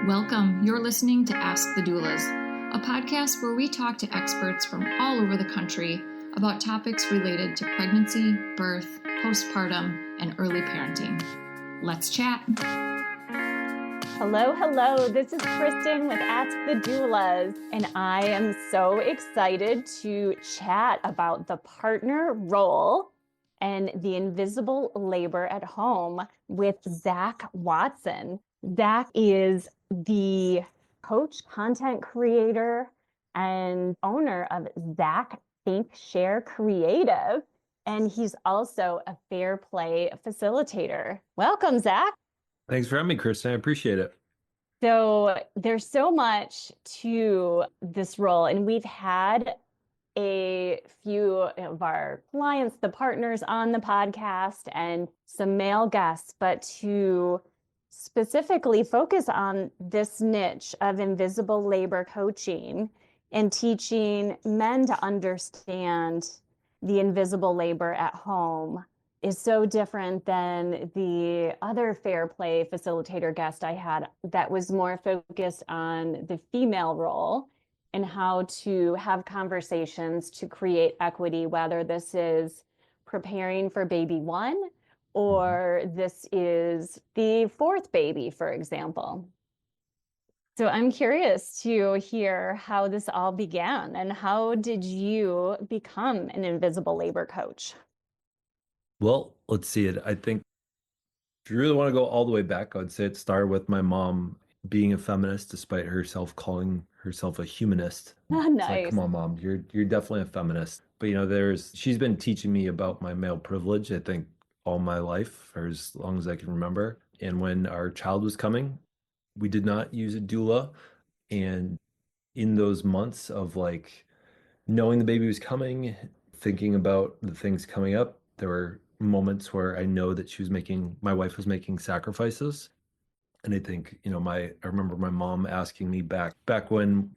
Welcome. You're listening to Ask the Doulas, a podcast where we talk to experts from all over the country about topics related to pregnancy, birth, postpartum, and early parenting. Let's chat. Hello. This is Kristin with Ask the Doulas, and I am so excited to chat about the partner role and the invisible labor at home with Zach Watson. Zach is the coach, content creator, and owner of Zach Think Share Creative, and he's also a fair play facilitator. Welcome, Zach. Thanks for having me, Kristin. I appreciate it. So there's so much to this role, and we've had a few of our clients, the partners on the podcast, and some male guests, but to specifically focus on this niche of invisible labor coaching and teaching men to understand the invisible labor at home is so different than the other fair play facilitator guest I had that was more focused on the female role and how to have conversations to create equity, whether this is preparing for baby one or this is the fourth baby, for example. So I'm curious to hear how this all began and how did you become an invisible labor coach? Well, let's see it. I think if you really want to go all the way back, I would say it started with my mom being a feminist, despite herself calling herself a humanist. Nice. It's like, come on, Mom, you're definitely a feminist. But she's been teaching me about my male privilege, I think, all my life, for as long as I can remember. And when our child was coming, we did not use a doula. And in those months of knowing the baby was coming, thinking about the things coming up, there were moments where I know that my wife was making sacrifices. And I think, I remember my mom asking me back when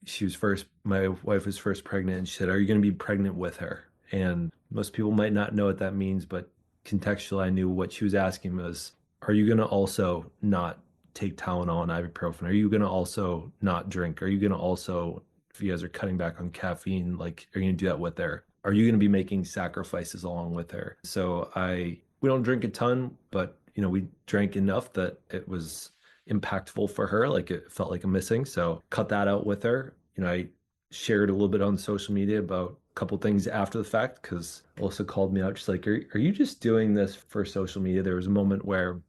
my wife was first pregnant, and she said, "Are you going to be pregnant with her?" And most people might not know what that means, but contextually, I knew what she was asking was, are you going to also not take Tylenol and ibuprofen? Are you going to also not drink? Are you going to also, if you guys are cutting back on caffeine, are you going to do that with her? Are you going to be making sacrifices along with her? So we don't drink a ton, but we drank enough that it was impactful for her. It felt like a missing. So cut that out with her. I shared a little bit on social media about a couple things after the fact, because Alyssa called me out. She's like, are you just doing this for social media? There was a moment where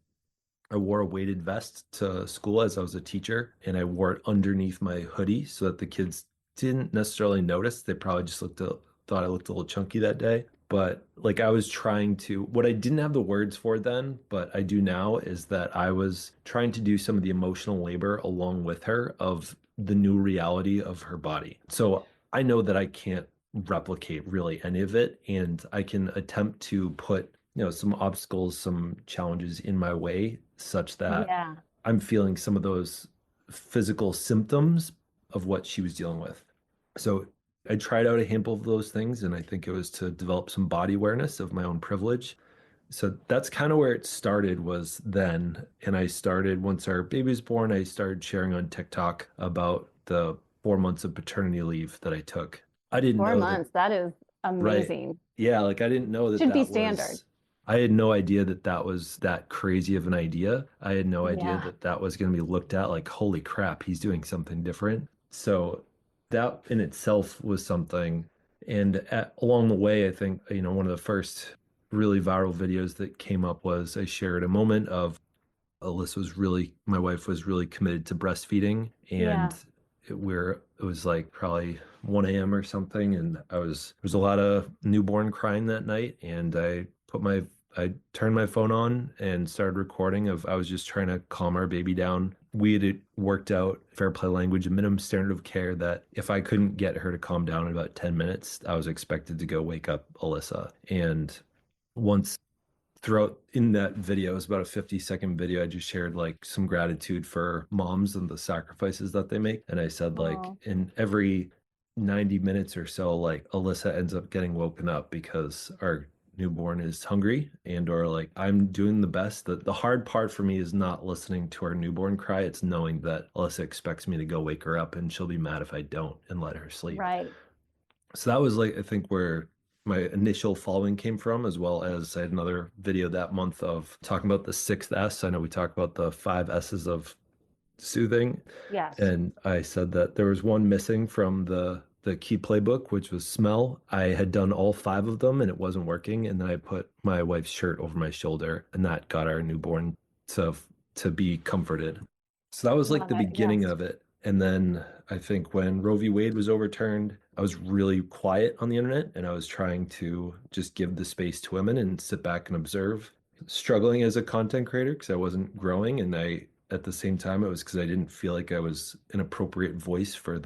I wore a weighted vest to school as I was a teacher, and I wore it underneath my hoodie so that the kids didn't necessarily notice. They probably just thought I looked a little chunky that day. But I was trying to, what I didn't have the words for then, but I do now, is that I was trying to do some of the emotional labor along with her of the new reality of her body. So I know that I can't replicate really any of it, and I can attempt to put some obstacles, some challenges in my way such that I'm feeling some of those physical symptoms of what she was dealing with. So I tried out a handful of those things, and I think it was to develop some body awareness of my own privilege. So that's kind of where it started, was then. And I started, once our baby was born, I started sharing on TikTok about the 4 months of paternity leave that I took. I didn't know 4 months. That is amazing. Right. Yeah, I didn't know that should be was standard. I had no idea that was that crazy of an idea. I had no idea that was going to be looked at like, holy crap, he's doing something different. So that in itself was something. And along the way, I think, one of the first really viral videos that came up was I shared a moment of my wife was really committed to breastfeeding. And it was probably 1 a.m. or something. And there was a lot of newborn crying that night. And I turned my phone on and started recording I was just trying to calm our baby down. We had worked out fair play language, a minimum standard of care, that if I couldn't get her to calm down in about 10 minutes, I was expected to go wake up Alyssa. And once throughout in that video, it was about a 50-second video, I just shared some gratitude for moms and the sacrifices that they make. And I said in every 90 minutes or so, Alyssa ends up getting woken up because our newborn is hungry and or like I'm doing the best. The hard part for me is not listening to our newborn cry. It's knowing that Alyssa expects me to go wake her up and she'll be mad if I don't and let her sleep. Right. So that was like, I think where my initial following came from, as well as I had another video that month of talking about the sixth S. I know we talk about the 5 S's of soothing. Yes. And I said that there was one missing from the key playbook, which was smell. I had done all 5 of them and it wasn't working. And then I put my wife's shirt over my shoulder and that got our newborn to be comforted. So that was like Love the it. beginning Yes. of it. And then I think when Roe v. Wade was overturned, I was really quiet on the internet and I was trying to just give the space to women and sit back and observe. Struggling as a content creator because I wasn't growing, and at the same time it was because I didn't feel like I was an appropriate voice for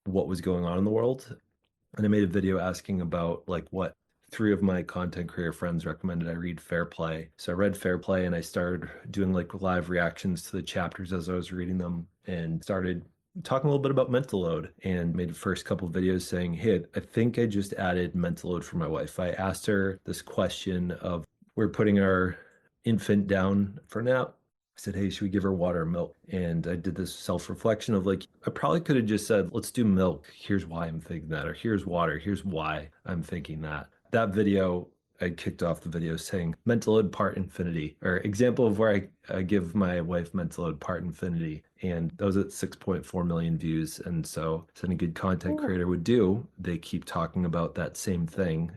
what was going on in the world. And I made a video asking about like what 3 of my content creator friends recommended I read Fair Play. So I read Fair Play and I started doing like live reactions to the chapters as I was reading them and started talking a little bit about mental load and made the first couple of videos saying, hey, I think I just added mental load for my wife. I asked her this question of, we're putting our infant down for a nap. I said, hey, should we give her water or milk? And I did this self-reflection of like, I probably could have just said, let's do milk. Here's why I'm thinking that. Or here's water. Here's why I'm thinking that. That video, I kicked off the video saying mental load part infinity, or example of where I give my wife mental load part infinity. And that was at 6.4 million views. And so as any good content creator would do, they keep talking about that same thing.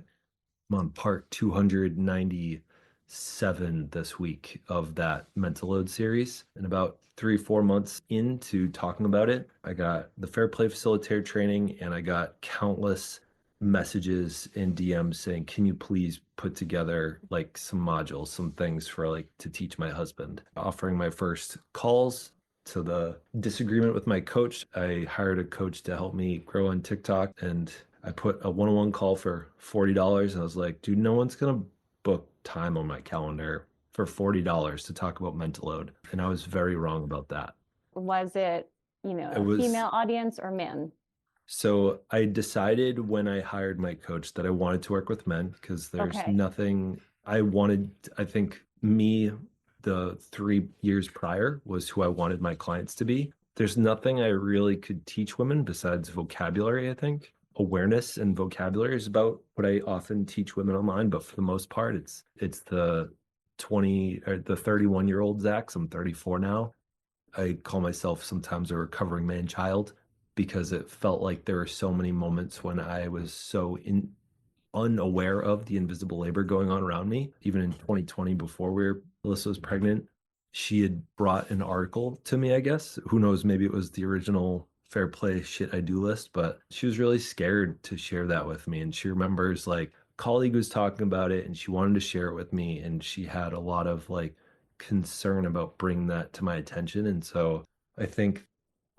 I'm on part 297 this week of that mental load series. And about 3-4 months into talking about it, I got the Fair Play Facilitator training and I got countless messages in DMs saying, can you please put together like some modules, some things for like to teach my husband. Offering my first calls to the disagreement with my coach. I hired a coach to help me grow on TikTok and I put a one-on-one call for $40 and I was like, dude, no one's going to book time on my calendar for $40 to talk about mental load. And I was very wrong about that. Was it, a female audience or men? So I decided when I hired my coach that I wanted to work with men because there's nothing I wanted. I think the 3 years prior was who I wanted my clients to be. There's nothing I really could teach women besides vocabulary, I think. Awareness and vocabulary is about what I often teach women online, but for the most part, it's the 20 or the 31-year-old Zach. I'm 34 now. I call myself sometimes a recovering man child because it felt like there were so many moments when I was so unaware of the invisible labor going on around me. Even in 2020, before Alyssa was pregnant, she had brought an article to me, I guess. Who knows, maybe it was the original Fair Play shit I do list, but she was really scared to share that with me. And she remembers like a colleague was talking about it and she wanted to share it with me. And she had a lot of like concern about bringing that to my attention. And so I think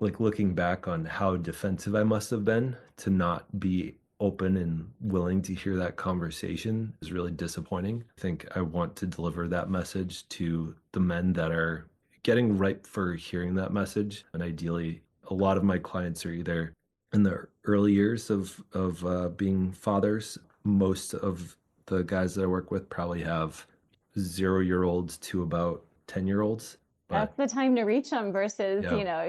like looking back on how defensive I must have been to not be open and willing to hear that conversation is really disappointing. I think I want to deliver that message to the men that are getting ripe for hearing that message. And ideally, a lot of my clients are either in the early years of being fathers. Most of the guys that I work with probably have 0-year-olds to about 10-year-olds. That's the time to reach them versus,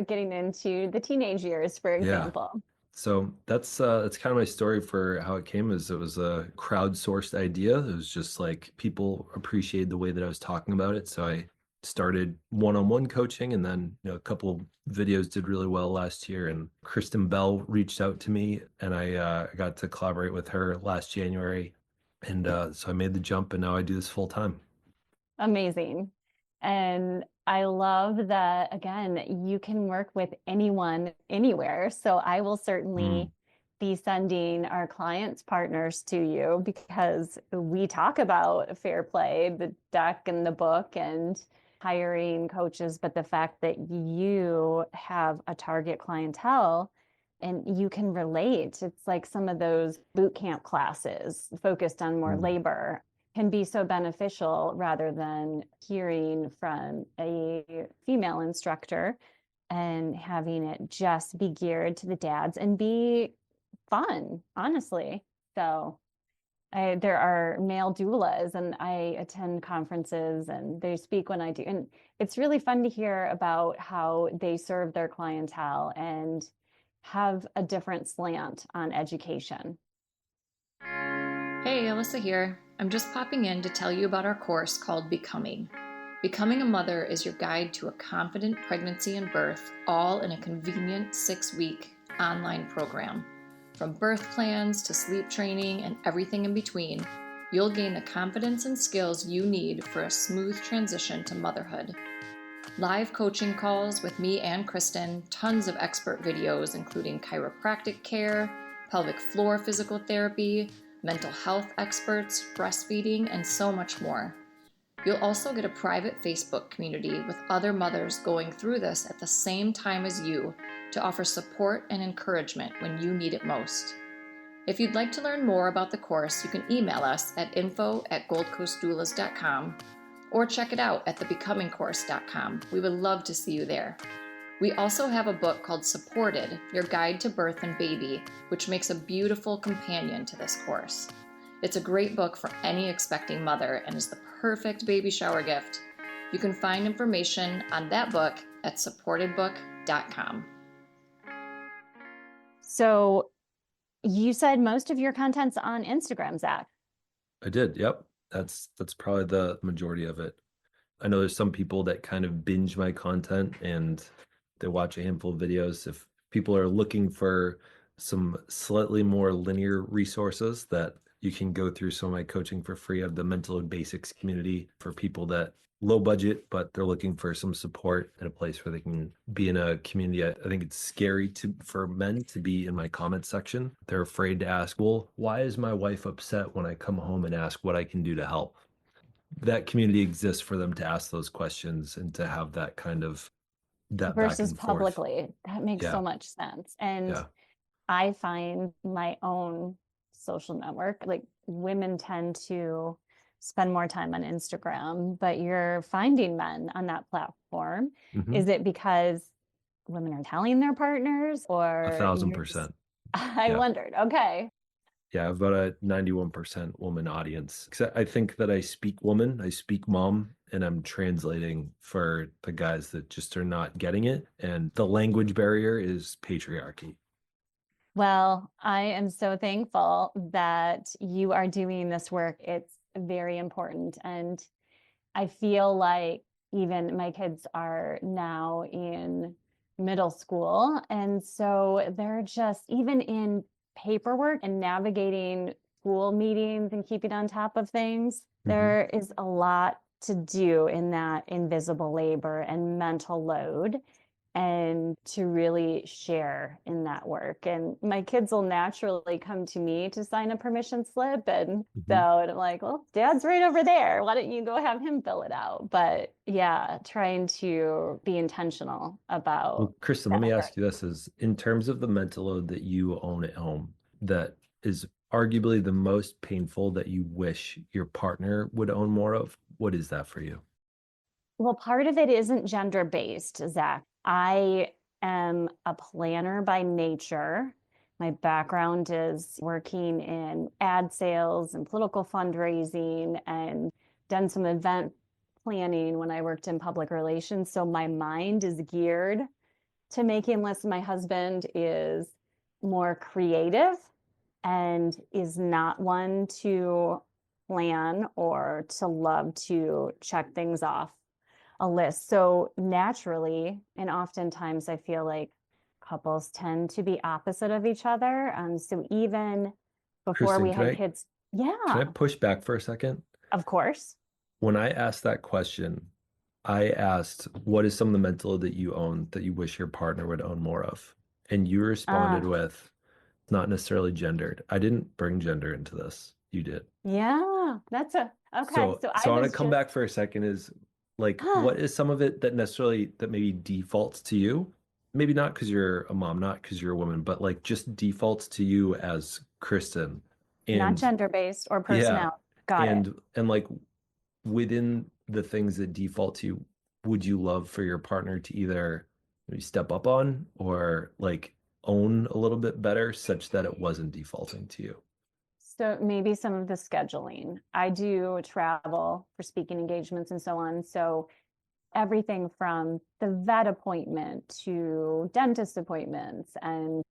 getting into the teenage years, for example. Yeah. So that's kind of my story for how it came. It was a crowdsourced idea. It was just like people appreciated the way that I was talking about it. So I started one-on-one coaching, and then a couple videos did really well last year. And Kristin Bell reached out to me, and I got to collaborate with her last January. And so I made the jump, and now I do this full time. Amazing. And I love that, again, you can work with anyone, anywhere. So I will certainly be sending our clients' partners to you because we talk about fair play, the deck and the book and hiring coaches, but the fact that you have a target clientele and you can relate. It's like some of those boot camp classes focused on more labor can be so beneficial rather than hearing from a female instructor and having it just be geared to the dads and be fun, honestly. So There are male doulas, and I attend conferences and they speak when I do. And it's really fun to hear about how they serve their clientele and have a different slant on education. Hey, Alyssa here. I'm just popping in to tell you about our course called Becoming. Becoming a Mother is your guide to a confident pregnancy and birth, all in a convenient 6-week online program. From birth plans to sleep training and everything in between, you'll gain the confidence and skills you need for a smooth transition to motherhood. Live coaching calls with me and Kristin, tons of expert videos including chiropractic care, pelvic floor physical therapy, mental health experts, breastfeeding, and so much more. You'll also get a private Facebook community with other mothers going through this at the same time as you to offer support and encouragement when you need it most. If you'd like to learn more about the course, you can email us at info@goldcoastdoulas.com or check it out at thebecomingcourse.com. We would love to see you there. We also have a book called Supported, Your Guide to Birth and Baby, which makes a beautiful companion to this course. It's a great book for any expecting mother and is the perfect baby shower gift. You can find information on that book at supportedbook.com. So you said most of your content's on Instagram, Zach. I did. Yep. That's probably the majority of it. I know there's some people that kind of binge my content and they watch a handful of videos. If people are looking for some slightly more linear resources that you can go through some of my coaching for free, of the Mental Load Basics community for people that low budget, but they're looking for some support and a place where they can be in a community. I think it's scary for men to be in my comment section. They're afraid to ask, well, why is my wife upset when I come home and ask what I can do to help? That community exists for them to ask those questions and to have that kind of that versus back and forth. Publicly. That makes so much sense. And I find my own social network, like women tend to spend more time on Instagram, but you're finding men on that platform. Mm-hmm. Is it because women are telling their partners, or 1,000%? I wondered. Okay. Yeah, I've got a 91% woman audience. I think that I speak woman, I speak mom, and I'm translating for the guys that just are not getting it. And the language barrier is patriarchy. Well, I am so thankful that you are doing this work. It's very important. And I feel like even my kids are now in middle school. And so they're just, even in paperwork and navigating school meetings and keeping on top of things, there is a lot to do in that invisible labor and mental load, and to really share in that work. And my kids will naturally come to me to sign a permission slip. And so I'm like, well, Dad's right over there. Why don't you go have him fill it out? But yeah, trying to be intentional about. Well, Kristin, let me ask you this: is in terms of the mental load that you own at home, that is arguably the most painful, that you wish your partner would own more of, what is that for you? Well, part of it isn't gender-based, Zach. I am a planner by nature. My background is working in ad sales and political fundraising, and done some event planning when I worked in public relations. So my mind is geared to making lists. My husband is more creative and is not one to plan or to love to check things off a list. So naturally, and oftentimes I feel like couples tend to be opposite of each other. So even before Kristin, we had kids. Can I push back for a second? Of course. When I asked that question, I asked, what is some of the mental load that you own that you wish your partner would own more of? And you responded with, not necessarily gendered. I didn't bring gender into this. You did. Yeah, that's okay. So I want to come back for a second. Is like, what is some of it that maybe defaults to you? Maybe not because you're a mom, not because you're a woman, but like just defaults to you as Kristin. And not gender-based or personality. Got it. And like within the things that default to you, would you love for your partner to either maybe step up on or like own a little bit better, such that it wasn't defaulting to you? So maybe some of the scheduling. I do travel for speaking engagements and so on. So everything from the vet appointment to dentist appointments. And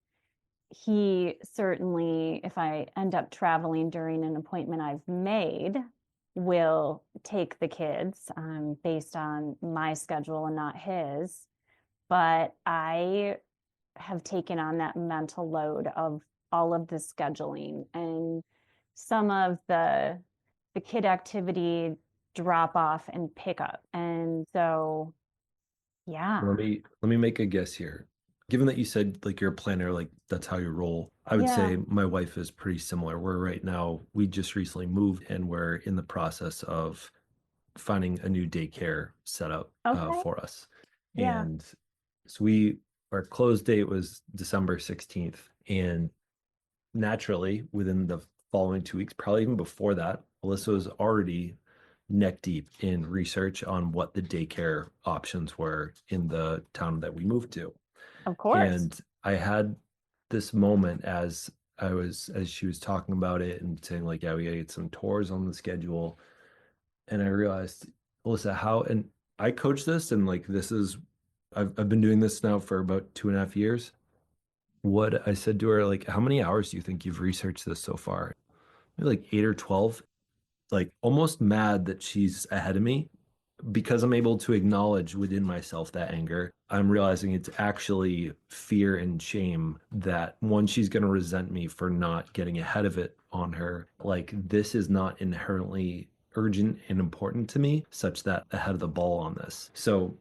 he certainly, if I end up traveling during an appointment I've made, will take the kids based on my schedule and not his. But I have taken on that mental load of all of the scheduling and some of the kid activity drop off and pick up. And so, yeah. Let me make a guess here. Given that you said like you're a planner, like that's how you roll, I would Yeah. say my wife is pretty similar. We're right now, we just recently moved and we're in the process of finding a new daycare setup Okay. for us. Yeah. And so our close date was December 16th. And naturally, within the following 2 weeks, probably even before that, Alyssa was already neck deep in research on what the daycare options were in the town that we moved to. Of course. And I had this moment as she was talking about it and saying like, yeah, we gotta get some tours on the schedule. And I realized, Alyssa, and I coach this and like, I've been doing this now for about 2.5 years. What I said to her, like, how many hours do you think you've researched this so far? Maybe like 8 or 12, like almost mad that she's ahead of me because I'm able to acknowledge within myself that anger. I'm realizing it's actually fear and shame that one, she's going to resent me for not getting ahead of it on her. Like, this is not inherently urgent and important to me, such that ahead of the ball on this. So,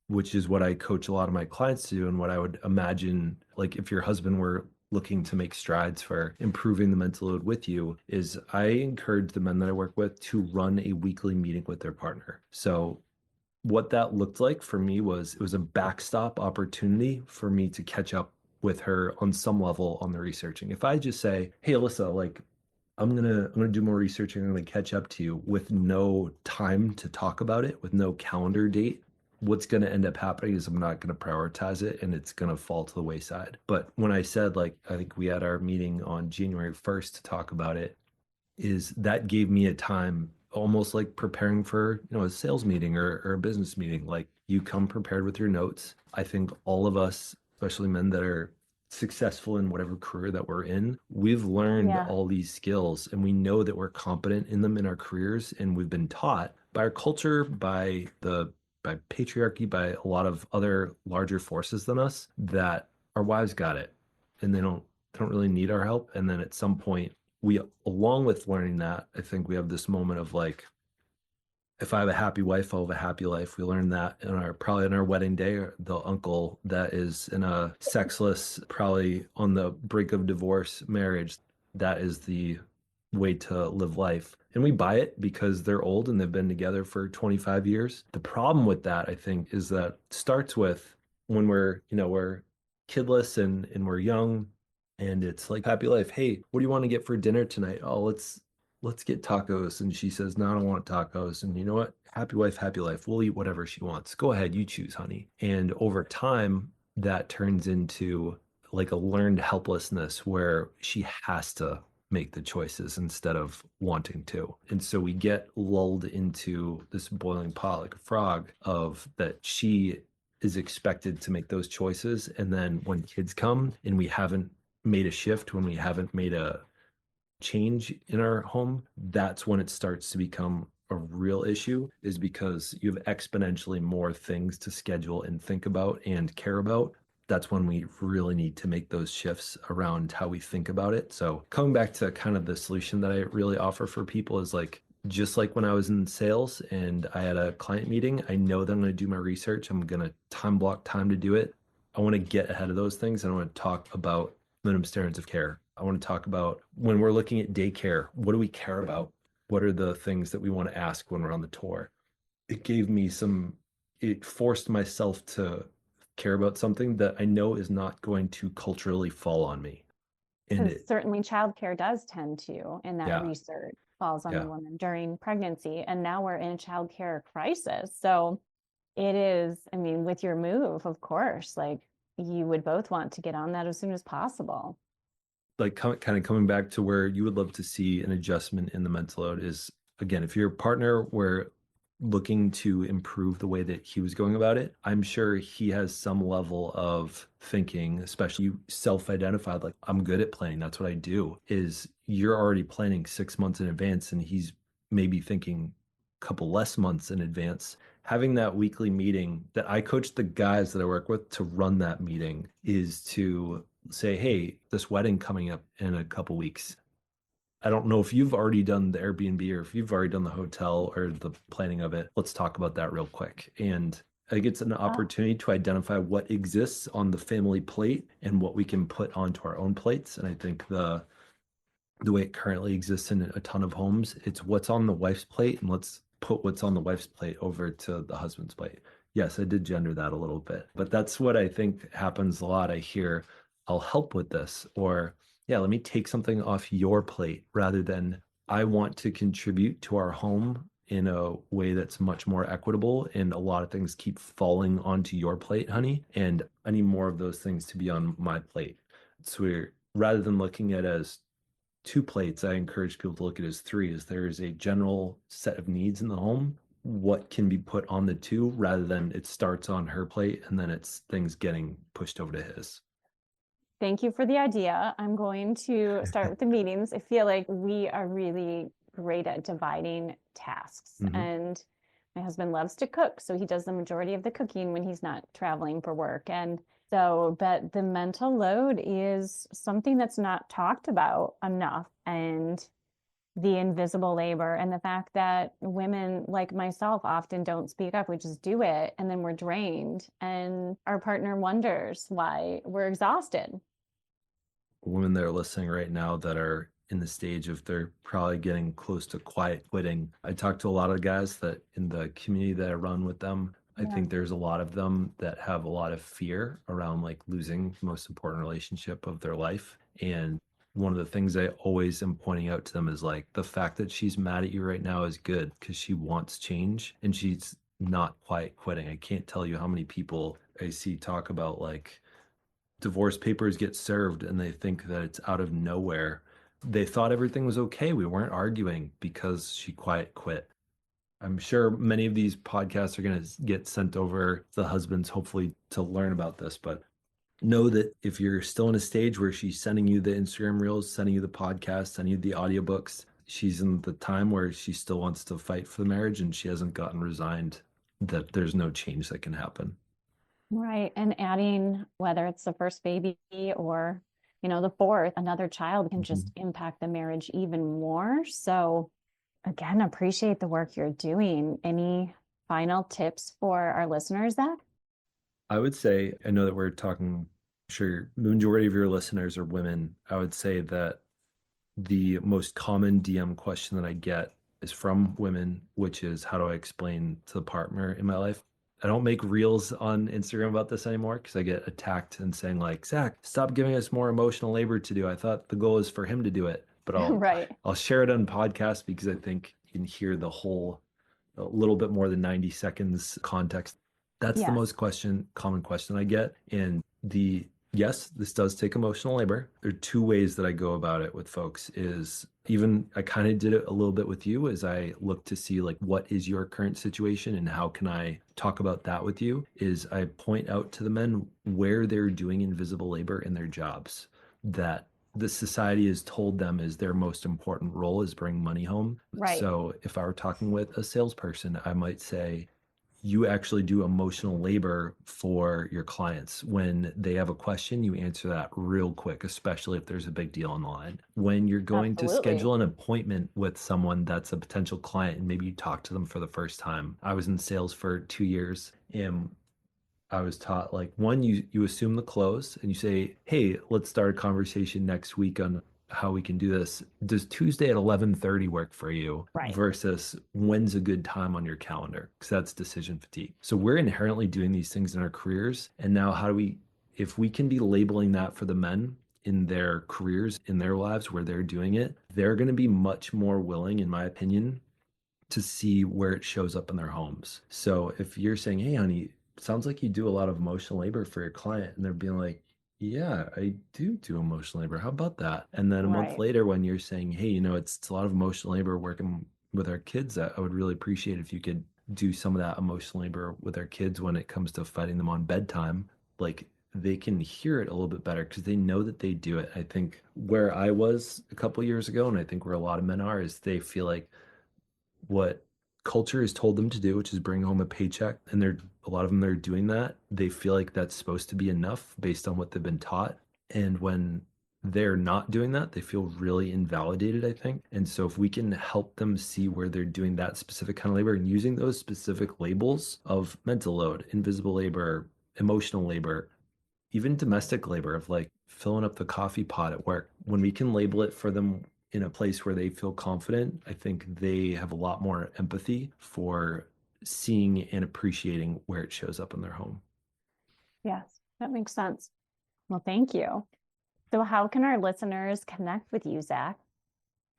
which is what I coach a lot of my clients to do, and what I would imagine, like, if your husband were looking to make strides for improving the mental load with you, is I encourage the men that I work with to run a weekly meeting with their partner. So what that looked like for me was it was a backstop opportunity for me to catch up with her on some level on the researching. If I just say, hey, Alyssa, like, I'm gonna do more research and I'm gonna catch up to you with no time to talk about it, with no calendar date, what's gonna end up happening is I'm not gonna prioritize it and it's gonna fall to the wayside. But when I said, like, I think we had our meeting on January 1st to talk about it, is that gave me a time almost like preparing for, a sales meeting or a business meeting. Like, you come prepared with your notes. I think all of us, especially men that are successful in whatever career that we're in, we've learned all these skills and we know that we're competent in them in our careers, and we've been taught by our culture, by patriarchy, by a lot of other larger forces than us, that our wives got it and they don't really need our help. And then at some point, we, along with learning that, I think we have this moment of like, if I have a happy wife, I'll have a happy life. We learned that probably on our wedding day. The uncle that is in a sexless, probably on the brink of divorce marriage, that is the way to live life. And we buy it because they're old and they've been together for 25 years. The problem with that, I think, is that it starts with when we're kidless and we're young, and it's like happy life. Hey, what do you want to get for dinner tonight? Oh, let's get tacos. And she says, no, I don't want tacos. And you know what? Happy wife, happy life. We'll eat whatever she wants. Go ahead, you choose, honey. And over time, that turns into like a learned helplessness where she has to make the choices instead of wanting to. And so we get lulled into this boiling pot like a frog of that she is expected to make those choices. And then when kids come and we haven't made a shift, when we haven't made a change in our home, that's when it starts to become a real issue, is because you have exponentially more things to schedule and think about and care about. That's when we really need to make those shifts around how we think about it. So coming back to kind of the solution that I really offer for people is like, just like when I was in sales and I had a client meeting, I know that I'm going to do my research. I'm going to time block time to do it. I want to get ahead of those things. And I want to talk about minimum standards of care. I want to talk about when we're looking at daycare, what do we care about? What are the things that we want to ask when we're on the tour? It forced myself to care about something that I know is not going to culturally fall on me. And certainly childcare does tend to, in that research, falls on the woman during pregnancy. And now we're in a childcare crisis. So it is, I mean, with your move, of course, like you would both want to get on that as soon as possible. like kind of coming back to where you would love to see an adjustment in the mental load is, again, if your partner were looking to improve the way that he was going about it, I'm sure he has some level of thinking, especially you self-identified, like, I'm good at planning, that's what I do, is you're already planning 6 months in advance and he's maybe thinking a couple less months in advance. Having that weekly meeting that I coach the guys that I work with to run that meeting is to say, hey, this wedding coming up in a couple weeks. I don't know if you've already done the Airbnb or if you've already done the hotel or the planning of it. Let's talk about that real quick. And I think it's an opportunity to identify what exists on the family plate and what we can put onto our own plates. And I think the way it currently exists in a ton of homes, it's what's on the wife's plate and let's put what's on the wife's plate over to the husband's plate. Yes, I did gender that a little bit, but that's what I think happens a lot. I hear, I'll help with this, or yeah, let me take something off your plate rather than I want to contribute to our home in a way that's much more equitable. And a lot of things keep falling onto your plate, honey. And I need more of those things to be on my plate. So rather than looking at it as two plates, I encourage people to look at it as three, as there is a general set of needs in the home. What can be put on the two rather than it starts on her plate and then it's things getting pushed over to his. Thank you for the idea. I'm going to start with the meetings. I feel like we are really great at dividing tasks. And my husband loves to cook, so he does the majority of the cooking when he's not traveling for work. And so, but the mental load is something that's not talked about enough. And the invisible labor and the fact that women like myself often don't speak up. We just do it and then we're drained and our partner wonders why we're exhausted. Women that are listening right now that are in the stage of they're probably getting close to quiet quitting. I talk to a lot of guys that in the community that I run with them. I think there's a lot of them that have a lot of fear around like losing the most important relationship of their life. And one of the things I always am pointing out to them is like the fact that she's mad at you right now is good because she wants change and she's not quiet quitting. I can't tell you how many people I see talk about like divorce papers get served and they think that it's out of nowhere. They thought everything was okay. We weren't arguing because she quiet quit. I'm sure many of these podcasts are going to get sent over to the husbands, hopefully, to learn about this. But know that if you're still in a stage where she's sending you the Instagram reels, sending you the podcast, sending you the audiobooks, she's in the time where she still wants to fight for the marriage and she hasn't gotten resigned, that there's no change that can happen. Right. And adding, whether it's the first baby or, the fourth, another child can just impact the marriage even more. So again, appreciate the work you're doing. Any final tips for our listeners, Zach? I would say, I know that we're talking, I'm sure the majority of your listeners are women. I would say that the most common DM question that I get is from women, which is, how do I explain to the partner in my life? I don't make reels on Instagram about this anymore because I get attacked and saying like, Zach, stop giving us more emotional labor to do. I thought the goal is for him to do it, but I'll share it on podcast because I think you can hear the whole, a little bit more than 90 seconds context. That's the most common question I get. And yes, this does take emotional labor. There are two ways that I go about it with folks is I kind of did it a little bit with you as I look to see like, what is your current situation and how can I talk about that with you, is I point out to the men where they're doing invisible labor in their jobs that the society has told them is their most important role is bring money home. Right. So if I were talking with a salesperson, I might say, you actually do emotional labor for your clients. When they have a question, you answer that real quick, especially if there's a big deal on the line. When you're going to schedule an appointment with someone that's a potential client and maybe you talk to them for the first time. I was in sales for 2 years and I was taught like, one, you assume the close and you say, hey, let's start a conversation next week on how we can do this. Does Tuesday at 11:30 work for you? Right. Versus when's a good time on your calendar? Because that's decision fatigue. So we're inherently doing these things in our careers. And now if we can be labeling that for the men in their careers, in their lives where they're doing it, they're going to be much more willing, in my opinion, to see where it shows up in their homes. So if you're saying, hey, honey, sounds like you do a lot of emotional labor for your client, and they're being like, Yeah, I do emotional labor. How about that? And then a month Right. later, when you're saying, hey, it's a lot of emotional labor working with our kids, I would really appreciate if you could do some of that emotional labor with our kids when it comes to fighting them on bedtime. Like they can hear it a little bit better because they know that they do it. I think where I was a couple years ago, and I think where a lot of men are, is they feel like what culture has told them to do, which is bring home a paycheck, and a lot of them, they're doing that. They feel like that's supposed to be enough based on what they've been taught. And when they're not doing that, they feel really invalidated, I think. And so if we can help them see where they're doing that specific kind of labor and using those specific labels of mental load, invisible labor, emotional labor, even domestic labor of like filling up the coffee pot at work, when we can label it for them in a place where they feel confident, I think they have a lot more empathy for seeing and appreciating where it shows up in their home. Yes, that makes sense. Well, thank you. So how can our listeners connect with you, Zach?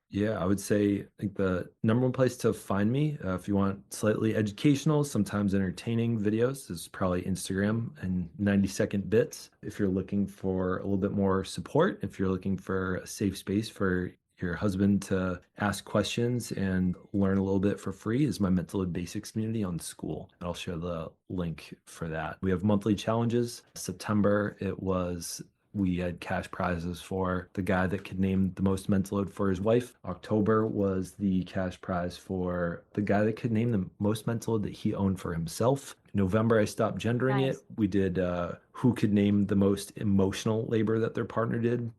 Yeah, I would say like the number one place to find me, if you want slightly educational, sometimes entertaining videos, is probably Instagram and 90-second bits. If you're looking for a little bit more support, if you're looking for a safe space for your husband to ask questions and learn a little bit for free, is my Mental Load Basics community on School. I'll share the link for that. We have monthly challenges. September, we had cash prizes for the guy that could name the most mental load for his wife. October was the cash prize for the guy that could name the most mental load that he owned for himself. November, I stopped gendering it. We did who could name the most emotional labor that their partner did.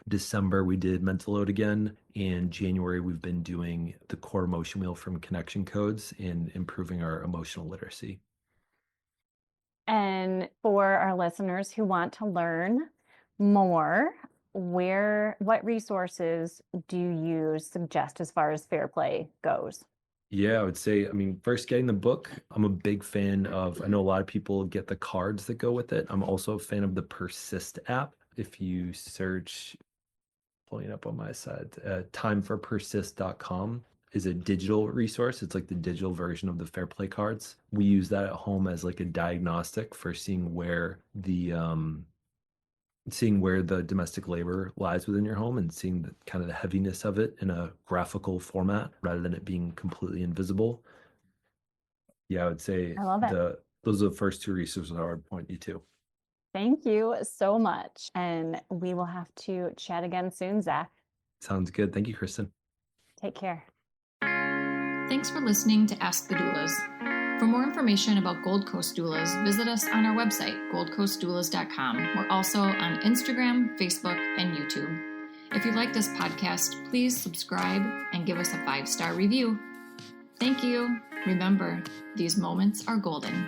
December, we did mental load again. In January, we've been doing the core emotion wheel from Connection Codes and improving our emotional literacy. And for our listeners who want to learn more, what resources do you suggest as far as fair play goes? Yeah, I would say, first getting the book. I'm a big fan of, I know a lot of people get the cards that go with it. I'm also a fan of the Persist app. If you search, pulling it up on my side, timeforpersist.com is a digital resource. It's like the digital version of the fair play cards. We use that at home as like a diagnostic for seeing where the domestic labor lies within your home and seeing the kind of the heaviness of it in a graphical format rather than it being completely invisible. Yeah, I would say I love it. Those are the first two resources I would point you to. Thank you so much. And we will have to chat again soon, Zach. Sounds good. Thank you, Kristin. Take care. Thanks for listening to Ask the Doulas. For more information about Gold Coast Doulas, visit us on our website, goldcoastdoulas.com. We're also on Instagram, Facebook, and YouTube. If you like this podcast, please subscribe and give us a 5-star review. Thank you. Remember, these moments are golden.